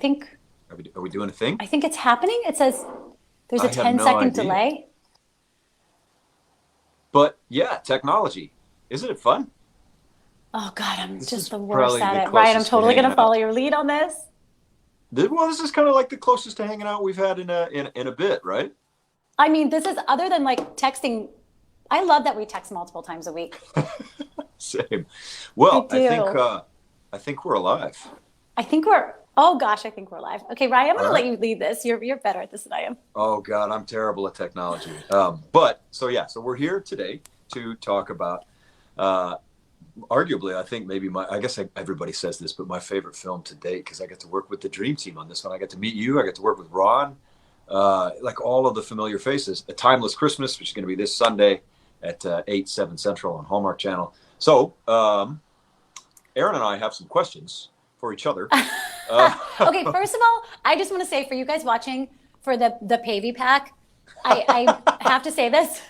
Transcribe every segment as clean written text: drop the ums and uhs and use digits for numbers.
think Are we doing a thing? I think it's happening. It says there's a I have 10 no second idea. delay. But yeah, technology. Isn't it fun? Oh God, I'm This just is the worst probably at the it. Ryan, I'm closest to totally hanging gonna follow out. your lead on this. Well, this is kind of like the closest to hanging out we've had in a bit, right? I mean, this is other than like texting. I love that we text multiple times a week. Same. I Well, do. I think we're alive. I think we're. Oh gosh, I think we're live. Okay, Ryan, I'm All gonna let right. you lead this. You're better at this than I am. Oh God, I'm terrible at technology. But so yeah, so we're here today to talk about uh, arguably, I think maybe everybody says this, but my favorite film to date because I get to work with the dream team on this one. I get to meet you. I get to work with Ron, like all of the familiar faces. A Timeless Christmas, which is going to be this Sunday at 8, 7 Central on Hallmark Channel. So Erin and I have some questions for each other. Uh, Okay, first of all, I just want to say for you guys watching for the Paevey pack, I have to say this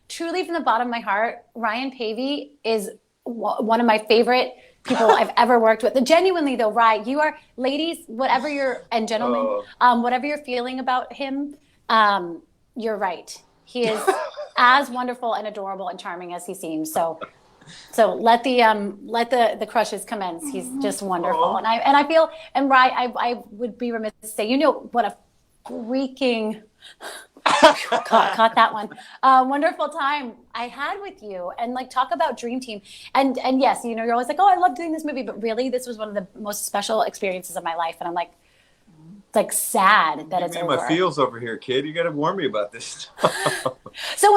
truly from the bottom of my heart. Ryan Paevey is one of my favorite people I've ever worked with. Genuinely though, Ryan, you are ladies, whatever you're and gentlemen, uh, whatever you're feeling about him, you're right. He is as wonderful and adorable and charming as he seems. So let the crushes commence. He's just wonderful, uh, and I feel and right. I would be remiss to say what a freaking caught that one wonderful time I had with you, and like talk about Dream Team, and yes, you're always like, oh, I love doing this movie, but really this was one of the most special experiences of my life, and I'm like sad that Give it's me my over. feels over here, kid. You got to warn me about this stuff. So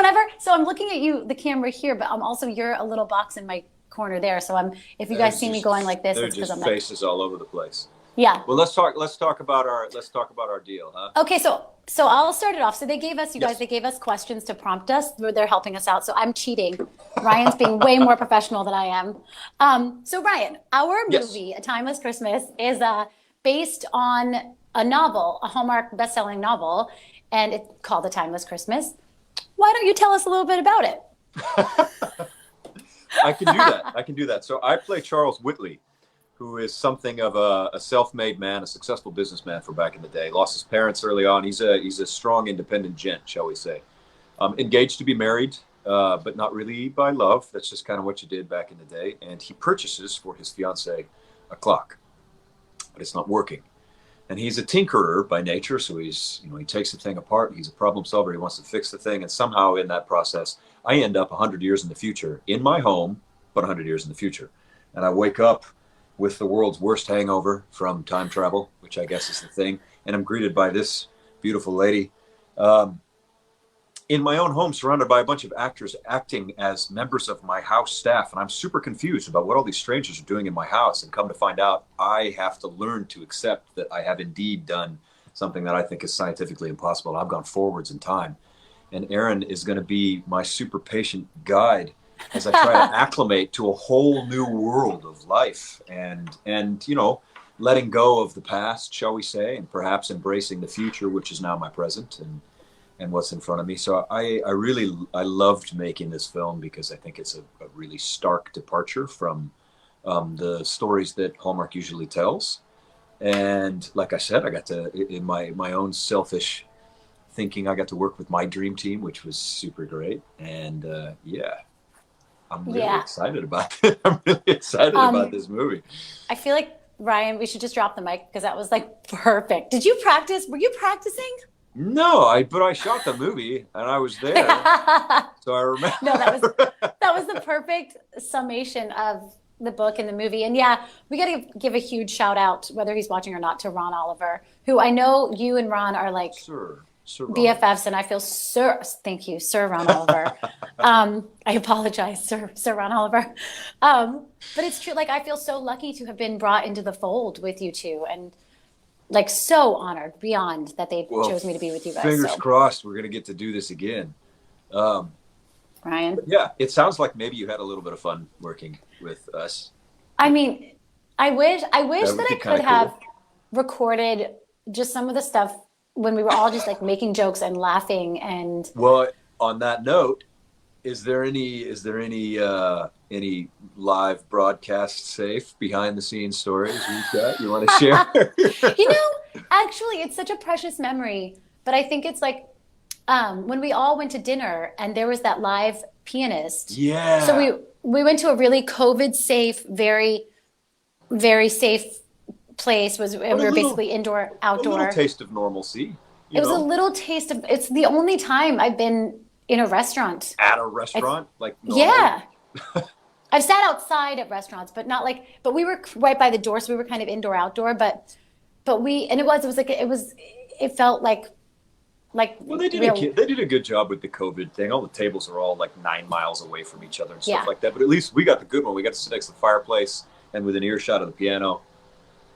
I'm looking at you, the camera here, but I'm also you're a little box in my corner there. So if you guys There's see me going just like this, there are it's because just I'm like, faces all over the place. yeah. Well, let's talk about our deal, huh? Okay, so I'll start it off. So they gave us, you guys, Yes. they gave us questions to prompt us. They're helping us out. So I'm cheating. Ryan's being way more professional than I am. So Ryan, our Yes. movie, A Timeless Christmas, is based on a novel, a Hallmark best-selling novel, and it's called A Timeless Christmas. Why don't you tell us a little bit about it? I can do that. I can do that. So I play Charles Whitley, who is something of a self-made man, a successful businessman for back in the day. Lost his parents early on. He's a strong, independent gent, shall we say. Engaged to be married, but not really by love. That's just kind of what you did back in the day. And he purchases for his fiancee a clock, but it's not working. And he's a tinkerer by nature, so he takes the thing apart. He's a problem solver. He wants to fix the thing, and somehow in that process, I end up 100 years in the future in my home, but 100 years in the future, and I wake up with the world's worst hangover from time travel, which I guess is the thing, and I'm greeted by this beautiful lady. Um, in my own home, surrounded by a bunch of actors acting as members of my house staff. And I'm super confused about what all these strangers are doing in my house. And come to find out, I have to learn to accept that I have indeed done something that I think is scientifically impossible. I've gone forwards in time. And Erin is going to be my super patient guide as I try to acclimate to a whole new world of life and letting go of the past, shall we say, and perhaps embracing the future, which is now my present and what's in front of me. So I loved making this film because I think it's a really stark departure from the stories that Hallmark usually tells. And like I said, I got to, in my own selfish thinking, I got to work with my dream team, which was super great. And yeah, I'm really Yeah. excited about it. I'm really excited about Um, this movie. I feel like Ryan, we should just drop the mic because that was like perfect. Did you practice? Were you practicing? No, but I shot the movie and I was there, so I remember. No, that was the perfect summation of the book and the movie. And yeah, we got to give a huge shout out, whether he's watching or not, to Ron Oliver, who I know you and Ron are like Sir Ron. BFFs, and I feel thank you, Sir Ron Oliver. I apologize, Sir Ron Oliver. But it's true. Like I feel so lucky to have been brought into the fold with you two, and like so honored beyond that they Well, chose me to be with you guys. fingers So crossed we're going to get to do this again. Um, Ryan, but yeah, it sounds like maybe you had a little bit of fun working with us. I mean, I wish That would that be I kind could of have cool. recorded just some of the stuff when we were all just like making jokes and laughing and Well, on that note, any live broadcast safe behind the scenes stories you want to share? Actually, it's such a precious memory, but I think it's like when we all went to dinner and there was that live pianist. Yeah. So we went to a really COVID safe, very, very safe place. We were basically indoor, outdoor. A little taste of normalcy. It was a little taste of, it's the only time I've been in a restaurant. At a restaurant? Like normally? Yeah. I've sat outside at restaurants, but not like, but we were right by the door. So we were kind of indoor, outdoor, but it felt like well, they did a good job with the COVID thing. All the tables are all like 9 miles away from each other and stuff like that. But at least we got the good one. We got to sit next to the fireplace and with an earshot of the piano.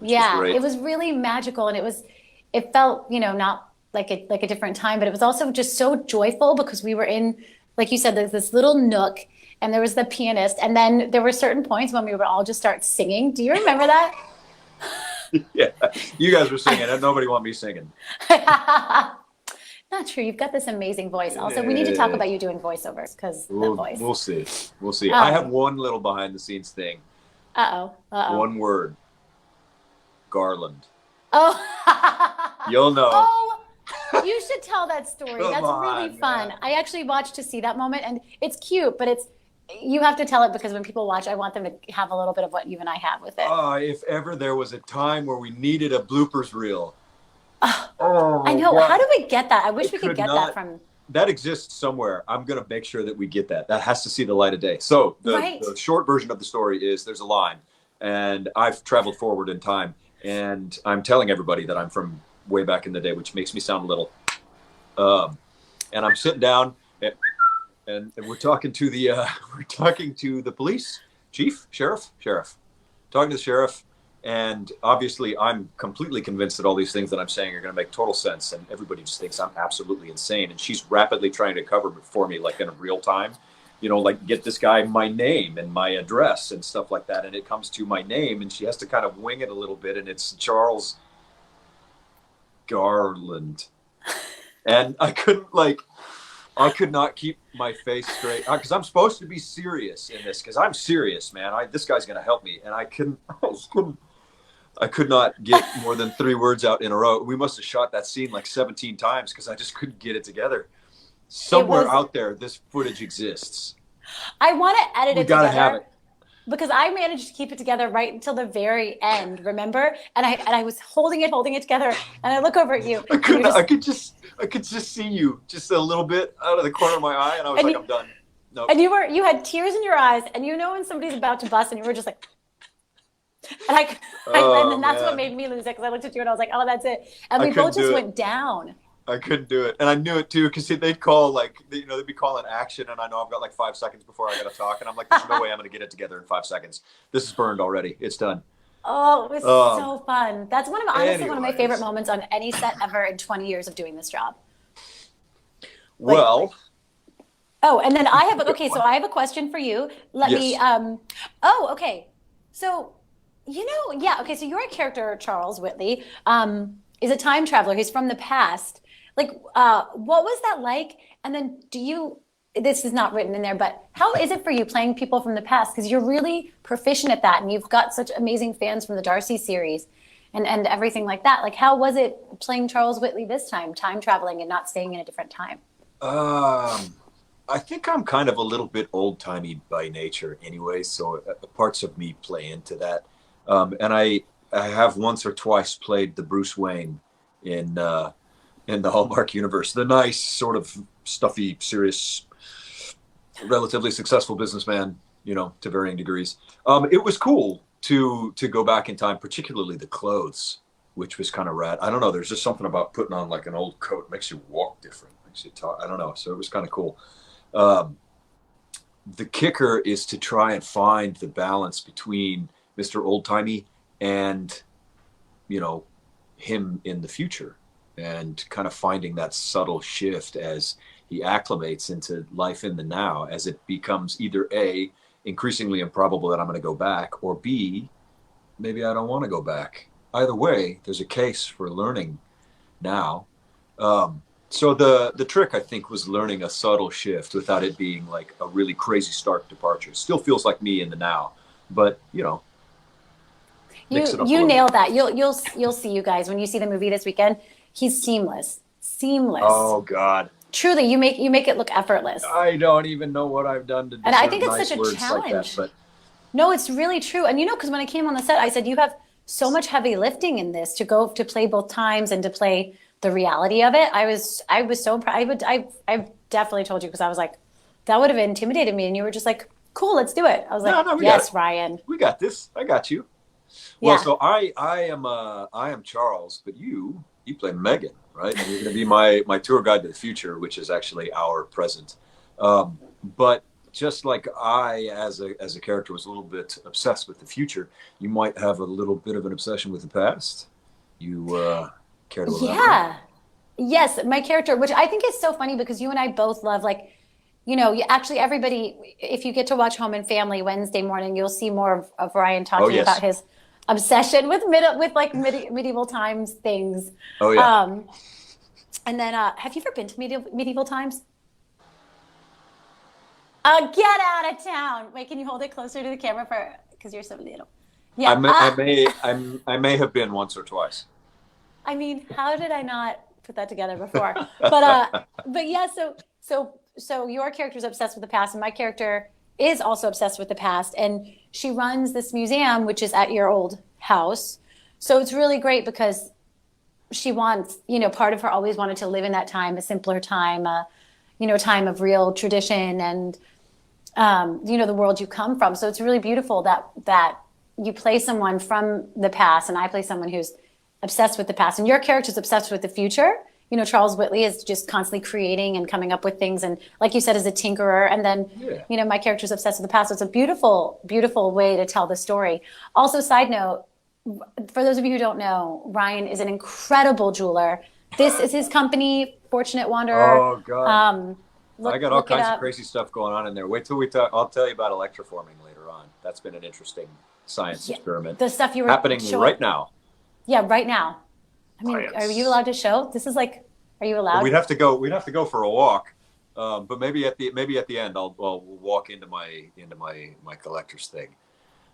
Yeah, it was really magical, and it felt, not like a different time, but it was also just so joyful because we were in, like you said, this little nook, and there was the pianist, and then there were certain points when we would all just start singing. Do you remember that? Yeah, you guys were singing, and nobody wanted me singing. Not true. You've got this amazing voice. Also, we need to talk about you doing voiceovers because the voice. We'll see. I have one little behind the scenes thing. Uh-oh. One word. Garland. Oh. You'll know. Oh, you should tell that story. That's really fun. Man. I actually watched to see that moment, and it's cute, but you have to tell it because when people watch, I want them to have a little bit of what you and I have with it. If ever there was a time where we needed a bloopers reel. I know. God. How do we get that? I wish we could get that from. That exists somewhere. I'm going to make sure that we get that. That has to see the light of day. So the short version of the story is there's a line, and I've traveled forward in time, and I'm telling everybody that I'm from way back in the day, which makes me sound a little. And I'm sitting down, and we're talking to the police chief, sheriff, talking to the sheriff. And obviously, I'm completely convinced that all these things that I'm saying are going to make total sense. And everybody just thinks I'm absolutely insane. And she's rapidly trying to cover it for me, like in real time, like get this guy my name and my address and stuff like that. And it comes to my name, and she has to kind of wing it a little bit. And it's Charles Garland. And I could not keep my face straight because I'm supposed to be serious in this because I'm serious, man. This guy's going to help me. And I could not get more than 3 words out in a row. We must have shot that scene like 17 times because I just couldn't get it together. Somewhere out there, this footage exists. I want to edit it together. We gotta have it. Because I managed to keep it together right until the very end, remember? And I was holding it together, and I look over at you. I could just see you just a little bit out of the corner of my eye, and I was like, I'm done. No. And you had tears in your eyes, and when somebody's about to bust, and you were just like, and and that's what made me lose it because I looked at you and I was like, oh, that's it. And we both just went down. I couldn't do it. And I knew it too because they'd call they'd be calling action, and I know I've got like 5 seconds before I got to talk. And I'm like, there's no way I'm going to get it together in 5 seconds. This is burned already. It's done. Oh, it was so fun. That's honestly one of my favorite moments on any set ever in 20 years of doing this job. Well. Oh, and then I have a question for you. Let me, okay. So, so your character, Charles Whitley, is a time traveler. He's from the past. Like, what was that like? And then this is not written in there, but how is it for you playing people from the past? Because you're really proficient at that, and you've got such amazing fans from the Darcy series and everything like that. Like, how was it playing Charles Whitley this time traveling and not staying in a different time? I think I'm kind of a little bit old-timey by nature anyway, so parts of me play into that. And I have once or twice played the Bruce Wayne in the Hallmark universe, the nice sort of stuffy, serious, relatively successful businessman, to varying degrees. It was cool to go back in time, particularly the clothes, which was kind of rad. I don't know. There's just something about putting on like an old coat makes you walk different, makes you talk. I don't know. So it was kind of cool. The kicker is to try and find the balance between Mr. Oldtimey and, him in the future, and kind of finding that subtle shift as he acclimates into life in the now, as it becomes either A, increasingly improbable that I'm going to go back, or B, maybe I don't want to go back. Either way, there's a case for learning now. So the trick, I think, was learning a subtle shift without it being like a really crazy stark departure. It still feels like me in the now, but mix it up a You little nailed bit. that. You'll see, you guys, when you see the movie this weekend. He's seamless, seamless. Oh God, Truly, you make it look effortless. I don't even know what I've done to And I deserve think it's nice such a words like that. challenge. But No, it's really true. And because when I came on the set, I said, you have so much heavy lifting in this to go to play both times and to play the reality of it. I was so proud. I definitely told you, because I was like, that would have intimidated me. And you were just like, cool, let's do it. I was like, no, we got yes, it. Ryan. We got this. I got you. Well, Yeah. so I am Charles, but you play Megan, right? And you're going to be my tour guide to the future, which is actually our present. But just like I, as a character, was a little bit obsessed with the future, you might have a little bit of an obsession with the past. You care to elaborate? Yeah. Yes, my character, which I think is so funny, because you and I both love, like, actually everybody, if you get to watch Home and Family Wednesday morning, you'll see more of Ryan Oh talking yes. about his obsession with medieval times things. Oh yeah. And then, have you ever been to medieval times? Get out of town. Wait, can you hold it closer to the camera because you're so little? Yeah. I may have been once or twice. I mean, how did I not put that together before? But yeah, so your character is obsessed with the past, and my character is also obsessed with the past, and she runs this museum, which is at your old house. So it's really great, because she wants, part of her always wanted to live in that time, a simpler time, time of real tradition, and the world you come from. So it's really beautiful that you play someone from the past, and I play someone who's obsessed with the past, and your character's obsessed with the future. Charles Whitley is just constantly creating and coming up with things, and like you said, is a tinkerer. And then, my character's obsessed with the past. So it's a beautiful, beautiful way to tell the story. Also, side note, for those of you who don't know, Ryan is an incredible jeweler. This is his company, Fortunate Wanderer. Oh God. I got all look it kinds of up. crazy stuff going on in there. Wait till we talk. I'll tell you about electroforming later on. That's been an interesting science experiment. The stuff you were happening showing right now. Yeah, right now. I mean, Science. Are you allowed to show? This is like, are you allowed? We'd have to go for a walk, but maybe at the end I'll walk into my collector's thing.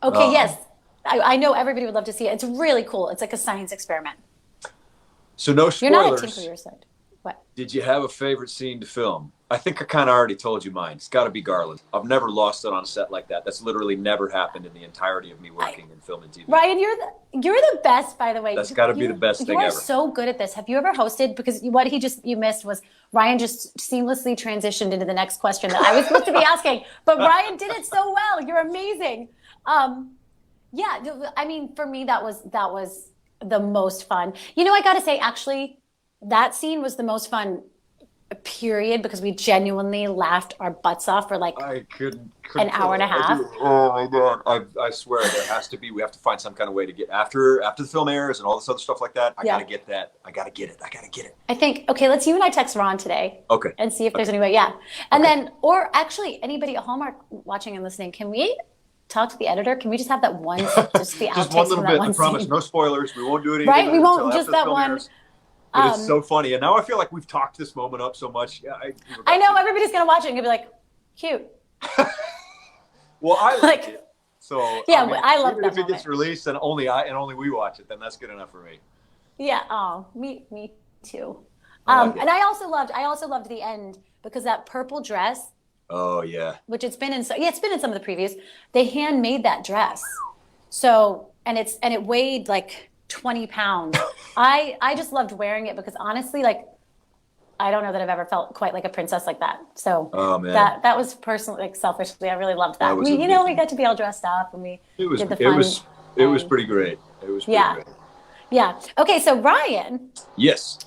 Okay, yes. I know everybody would love to see it. It's really cool. It's like a science experiment. So no You're not a spoilers. tinker, your side. What? Did you have a favorite scene to film? I think I kind of already told you mine. It's got to be Garland. I've never lost it on a set like that. That's literally never happened in the entirety of me working in film and TV. Ryan, you're the best, by the way. That's got to be the best thing ever. You are so good at this. Have you ever hosted? Because what you missed was Ryan just seamlessly transitioned into the next question that I was supposed to be asking. But Ryan did it so well. You're amazing. Yeah, I mean, for me, that was the most fun. I got to say, actually, that scene was the most fun, period, because we genuinely laughed our butts off for like couldn't an hour and a half. Oh my God. I swear we have to find some kind of way to get after the film airs and all this other stuff like that. I got to get that. I got to get it. I think, okay, let's you and I text Ron today. Okay. And see if there's any way. Yeah. And then, or actually anybody at Hallmark watching and listening, can we talk to the editor? Can we just have that one, just the outtakes just one little from that bit. one I promise. scene? No spoilers. We won't do anything. Right? We won't, until just after the that film one. airs. But it's so funny. And now I feel like we've talked this moment up so much. Yeah, I know, everybody's going to watch it and be like, cute. Well, I like it. So yeah, I love even that if it gets released and only we watch it, then that's good enough for me. Yeah. Oh, me too. Like and I also loved the end, because that purple dress. Oh yeah. Which it's been in some of the previews. They handmade that dress. So and it weighed like 20 pounds. I just loved wearing it, because honestly, like, I don't know that I've ever felt quite like a princess like that. So that was personally, like, selfishly, I really loved that. We got to be all dressed up, and did the fun. It was pretty great. It was pretty great. Yeah. Okay, so Ryan. Yes.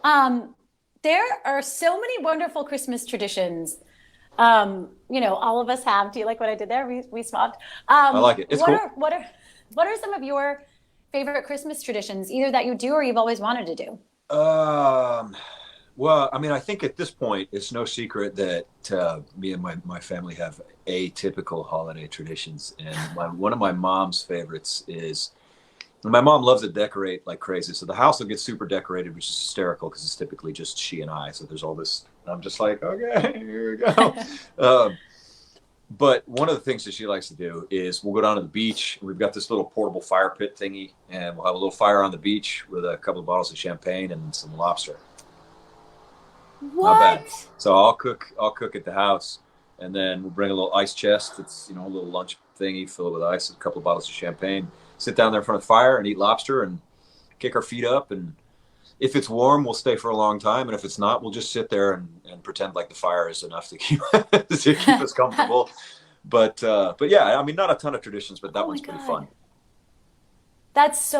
There are so many wonderful Christmas traditions. All of us have. Do you like what I did there? We swapped. I like it. It's cool. What are some of your favorite Christmas traditions, either that you do or you've always wanted to do? Well, I mean, I think at this point, it's no secret that me and my family have atypical holiday traditions. And one of my mom's favorites is And my mom loves to decorate like crazy. So the house will get super decorated, which is hysterical because it's typically just she and I. So there's all this. I'm just like, okay, here we go. But one of the things that she likes to do is we'll go down to the beach. We've got this little portable fire pit thingy, and we'll have a little fire on the beach with a couple of bottles of champagne and some lobster. Not bad. What? So I'll cook at the house, and then we'll bring a little ice chest. It's a little lunch thingy, fill it with ice, a couple of bottles of champagne. Sit down there in front of the fire and eat lobster and kick our feet up. And if it's warm, we'll stay for a long time. And if it's not, we'll just sit there and pretend like the fire is enough to keep us comfortable. But yeah, I mean, not a ton of traditions, but that Oh my one's pretty God. fun. That's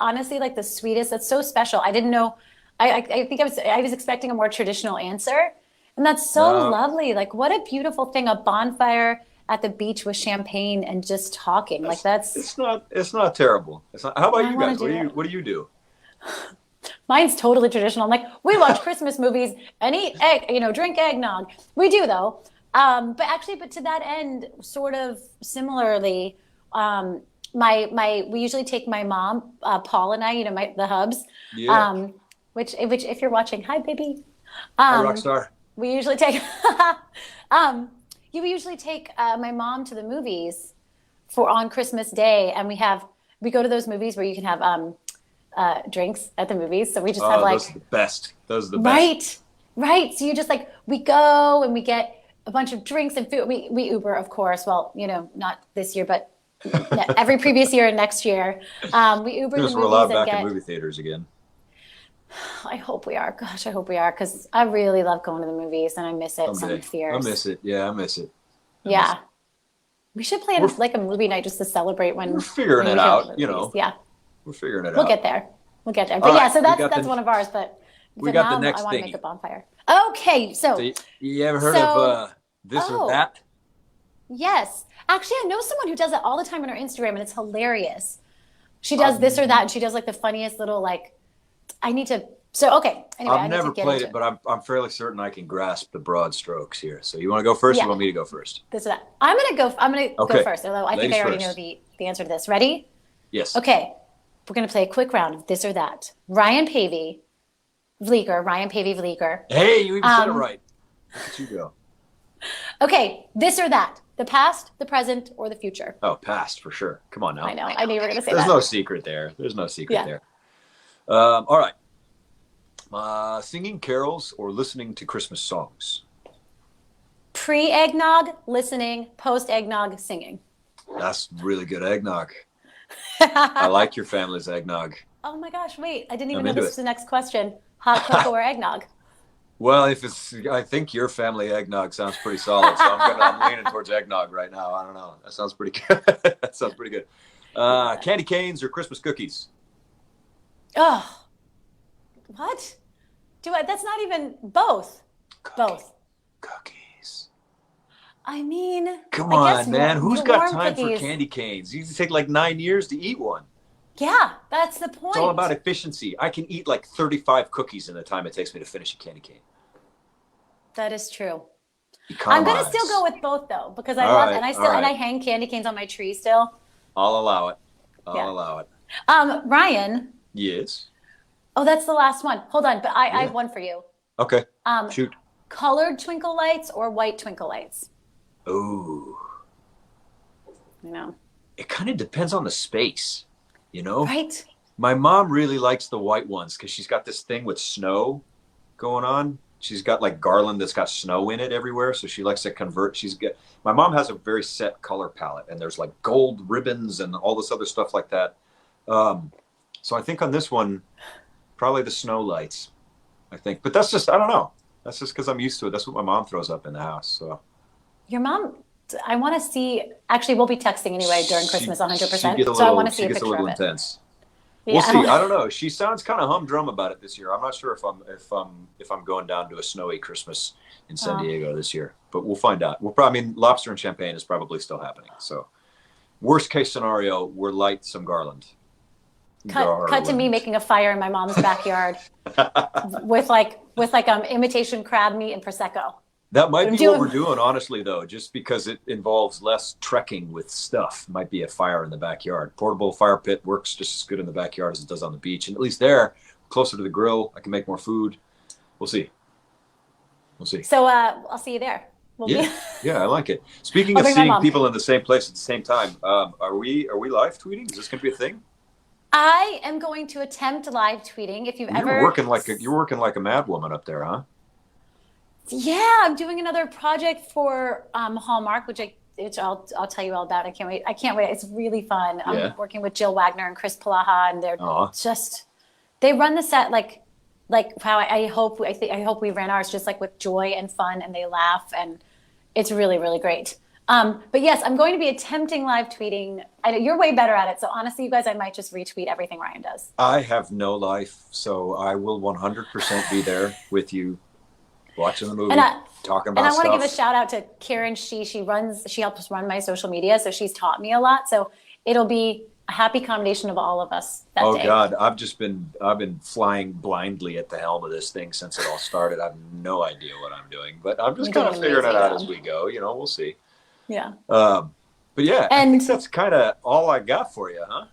honestly like the sweetest. That's so special. I didn't know. I think I was expecting a more traditional answer. And that's so No. lovely. Like what a beautiful thing, a bonfire at the beach with champagne and just talking. Like that's It's not terrible. It's not. How about I you wanna guys? do that. What do you do? Mine's totally traditional. I'm like, we watch Christmas movies and eat egg, drink eggnog. We do though. But to that end, sort of similarly, we usually take my mom, Paul and I, the hubs, Yeah. which if you're watching, hi baby. Hi, Rockstar. We usually take, we usually take my mom to the movies on Christmas Day, and we go to those movies where you can have drinks at the movies. So we just have Those are the best. Those are the best. right. So you just we go and we get a bunch of drinks and food. We Uber, of course. Well, not this year, but every previous year and next year. We Uber the We're movies allowed and back in movie theaters again. I hope we are. Gosh, I hope we are, because I really love going to the movies and I miss it Someday. some years. I miss it. Yeah, I miss it. Yeah. We should plan like a movie night just to celebrate when We're figuring when it we go out, to the movies. Yeah, We're figuring it we'll out. get there. But All yeah, right, so we got that's the- one of ours. But we for got the now, next I want to thingy. make a bonfire. Okay, so You ever heard So- of this oh. or that? yes, actually, I know someone who does it all the time on her Instagram, and it's hilarious. She does this or that, and she does like the funniest little I need to. So okay, anyway, I I've need never to get played into it, but I'm fairly certain I can grasp the broad strokes here. So you want to go first? Or Yeah. you want me to go first? this or that. I'm gonna go Okay. first, although I think Ladies I already first. know the answer to this. Ready? Yes. Okay, we're gonna play a quick round of this or that. Ryan Paevey Vlieger. Hey, you even said it right. Look at you go. Okay, this or that. The past, the present, or the future. Oh, passed for sure. Come on now. I know. I knew you were gonna say There's that. no secret there. There's no secret Yeah. there. All right. Singing carols or listening to Christmas songs? Pre-eggnog, listening. Post-eggnog, singing. That's really good eggnog. I like your family's eggnog. Oh my gosh, wait. I didn't even I'm know into this it. was the next question. Hot cocoa or eggnog? Well, I think your family eggnog sounds pretty solid, so I'm leaning towards eggnog right now. I don't know. That sounds pretty good. That sounds pretty good. Candy canes or Christmas cookies? Oh, what? That's not even both. Both. Cookies. I mean, Come I on, guess man. Who's got warm time for cookies. candy canes? You take like 9 years to eat one. Yeah, that's the point. It's all about efficiency. I can eat like 35 cookies in the time it takes me to finish a candy cane. That is true. Economize. I'm gonna still go with both though, because I All love right, and I still all right. and I hang candy canes on my tree still. I'll allow it. Yeah. I'll allow it. Ryan. Yes. Oh, that's the last one. Hold on, but I Yeah. have one for you. Okay. Um, Shoot. Colored twinkle lights or white twinkle lights? Ooh. I know. It kind of depends on the space, you know? Right? My mom really likes the white ones because she's got this thing with snow going on. She's got like garland that's got snow in it everywhere. So she likes to convert. My mom has a very set color palette, and there's like gold ribbons and all this other stuff like that. So I think on this one, probably the snow lights, I think. But that's just, I don't know. That's just because I'm used to it. That's what my mom throws up in the house. So Your mom, I want to see. Actually, we'll be texting anyway during Christmas, 100%. So I want to see a she gets a picture little of it. intense. Yeah. We'll see. I don't know. She sounds kind of humdrum about it this year. I'm not sure if I'm going down to a snowy Christmas in San Oh. Diego this year, but we'll find out. Lobster and champagne is probably still happening. So, worst case scenario, we're light some garland. Cut to me making a fire in my mom's backyard with like imitation crab meat and prosecco. That might I'm be doing- what we're doing, honestly, though, just because it involves less trekking with stuff. Might be a fire in the backyard. Portable fire pit works just as good in the backyard as it does on the beach. And at least there, closer to the grill, I can make more food. We'll see. We'll see. So I'll see you there. We'll Yeah, be. yeah, I like it. Speaking I'll of bring my seeing mom. people in the same place at the same time, are we live tweeting? Is this going to be a thing? I am going to attempt live tweeting. If you've You're ever working like a mad woman up there, huh? Yeah, I'm doing another project for Hallmark, which I'll tell you all about. I can't wait. I can't wait. It's really fun. Yeah. I'm working with Jill Wagner and Chris Palaha, and they're Aw. just they run the set like how I hope we ran ours, just like with joy and fun, and they laugh, and it's really, really great. But yes, I'm going to be attempting live tweeting. I know you're way better at it, so honestly, you guys, I might just retweet everything Ryan does. I have no life, so I will 100% be there with you, watching the movie, talking about And I want to stuff. give a shout out to Karen. She helps run my social media, so she's taught me a lot. So it'll be a happy combination of all of us that day. Oh God, I've been flying blindly at the helm of this thing since it all started. I have no idea what I'm doing, but I'm just You're kind of doing figuring it out amazing, as we go. You know, we'll see. Yeah. But yeah, I And- think that's kind of all I got for you, huh?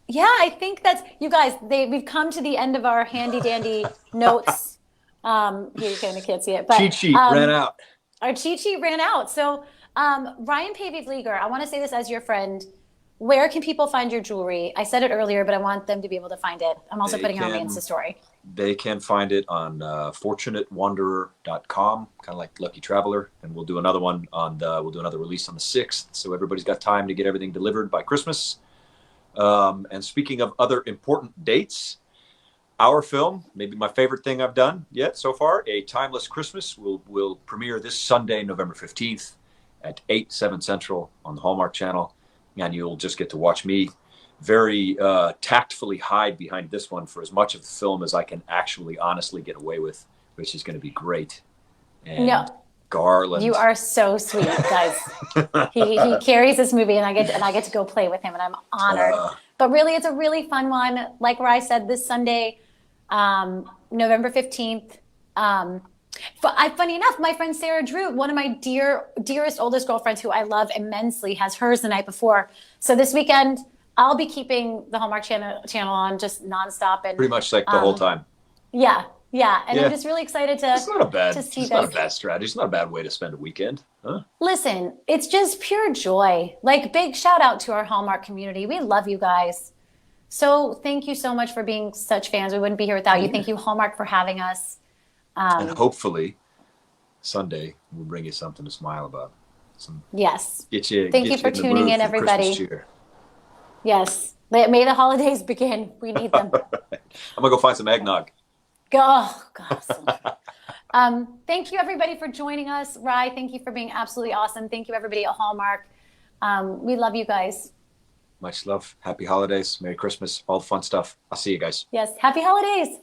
Yeah, I think that's you guys. We've come to the end of our handy dandy notes. You kind of can't see it, but Cheat sheet ran out. Our cheat sheet ran out. So, Ryan Paevey Vlieger, I want to say this as your friend. Where can people find your jewelry? I said it earlier, but I want them to be able to find it. I'm also putting it on my Insta story. They can find it on fortunatewanderer.com, kind of like Lucky Traveler, and we'll do another one we'll do another release on the 6th, so everybody's got time to get everything delivered by Christmas. And speaking of other important dates, our film, maybe my favorite thing I've done yet so far, A Timeless Christmas, will premiere this Sunday, November 15th at 7 Central on the Hallmark Channel. And you'll just get to watch me very tactfully hide behind this one for as much of the film as I can actually honestly get away with, which is going to be great. And No. Garland. You are so sweet, guys. he carries this movie, and I get to go play with him, and I'm honored. But really, it's a really fun one. Like where I said, this Sunday, November 15th. Funny enough, my friend Sarah Drew, one of my dearest, oldest girlfriends who I love immensely, has hers the night before. So this weekend, I'll be keeping the Hallmark channel on just nonstop. And pretty much like the whole time. Yeah. And Yeah. I'm just really excited to It's not a bad, to see it's this. not a bad strategy. It's not a bad way to spend a weekend. Huh? Listen, it's just pure joy. Like, big shout out to our Hallmark community. We love you guys. So thank you so much for being such fans. We wouldn't be here without you. Thank you, Hallmark, for having us. And hopefully Sunday we'll bring you something to smile about. Yes. Thank you Thank you for tuning in, everybody. Yes. May the holidays begin. We need them. I'm going to go find some eggnog. Oh, God. Thank you, everybody, for joining us. Rye, thank you for being absolutely awesome. Thank you, everybody at Hallmark. We love you guys. Much love. Happy holidays. Merry Christmas. All the fun stuff. I'll see you guys. Yes. Happy holidays.